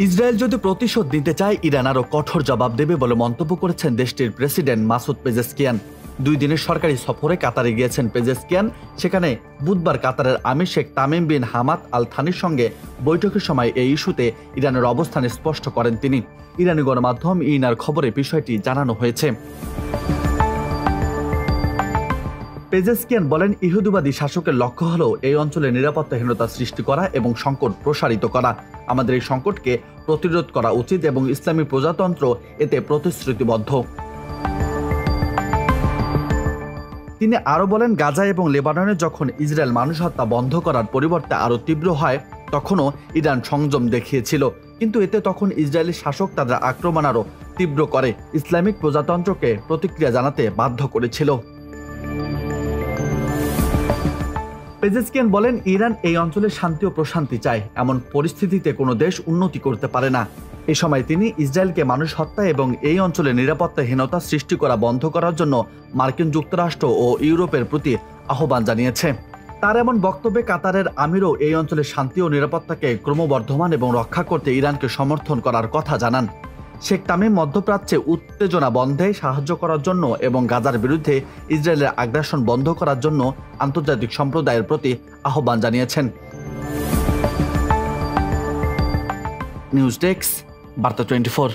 Israel যদি প্রতিশোধ নিতে চায়, ইরান আরও কঠোর জবাব দেবে বলে মন্তব্য করেছেন দেশটির প্রেসিডেন্ট মাসুদ পেজেশকিয়ান। 2 দিনের সরকারি সফরে কাতারে গিয়েছেন পেজেশকিয়ান। সেখানে বুধবার কাতারের আমির Sheikh Tamim bin Hamad Al থানির সঙ্গে বৈঠকের সময় এই ইস্যুতে ইরানের অবস্থান স্পষ্ট করেন তিনি। ইরানি গণমাধ্যম ইনার খবরে বিষয়টি জানানো হয়েছে। পেজেশকিয়ান বলেন, ইহুদিবাদী শাসকের লক্ষ্য হল এই অঞ্চলে নিরাপত্তাহীনতা সৃষ্টি করা এবং সংকট প্রসারিত করা। আমাদের এই সংকটকে প্রতিরোধ করা উচিত এবং ইসলামী প্রজাতন্ত্র এতে প্রতিশ্রুতিবদ্ধ। তিনি আরও বলেন, গাজা এবং লেবাননে যখন ইসরায়েল মানুষ হত্যা বন্ধ করার পরিবর্তে আরও তীব্র হয়, তখনও ইরান সংযম দেখিয়েছিল, কিন্তু এতে তখন ইসরায়েলি শাসক তাদের আক্রমণ আরও তীব্র করে ইসলামিক প্রজাতন্ত্রকে প্রতিক্রিয়া জানাতে বাধ্য করেছিল। পেজেশকিয়ান বলেন, ইরান এই অঞ্চলে শান্তি ও প্রশান্তি চায়। এমন পরিস্থিতিতে কোনো দেশ উন্নতি করতে পারে না। এ সময় তিনি ইসরায়েলকে মানুষ হত্যা এবং এই অঞ্চলে নিরাপত্তাহীনতা সৃষ্টি করা বন্ধ করার জন্য মার্কিন যুক্তরাষ্ট্র ও ইউরোপের প্রতি আহ্বান জানিয়েছে। তার এমন বক্তব্যে কাতারের আমিরও এই অঞ্চলে শান্তি ও নিরাপত্তাকে ক্রমবর্ধমান এবং রক্ষা করতে ইরানকে সমর্থন করার কথা জানান। শেখ তামিম মধ্যপ্রাচ্যে উত্তেজনা বন্ধে সাহায্য করার জন্য এবং গাজার বিরুদ্ধে ইসরায়েলের আগ্রাসন বন্ধ করার জন্য আন্তর্জাতিক সম্প্রদায়ের প্রতি আহ্বান জানিয়েছেন। নিউজ ডেস্ক, বার্তা 24।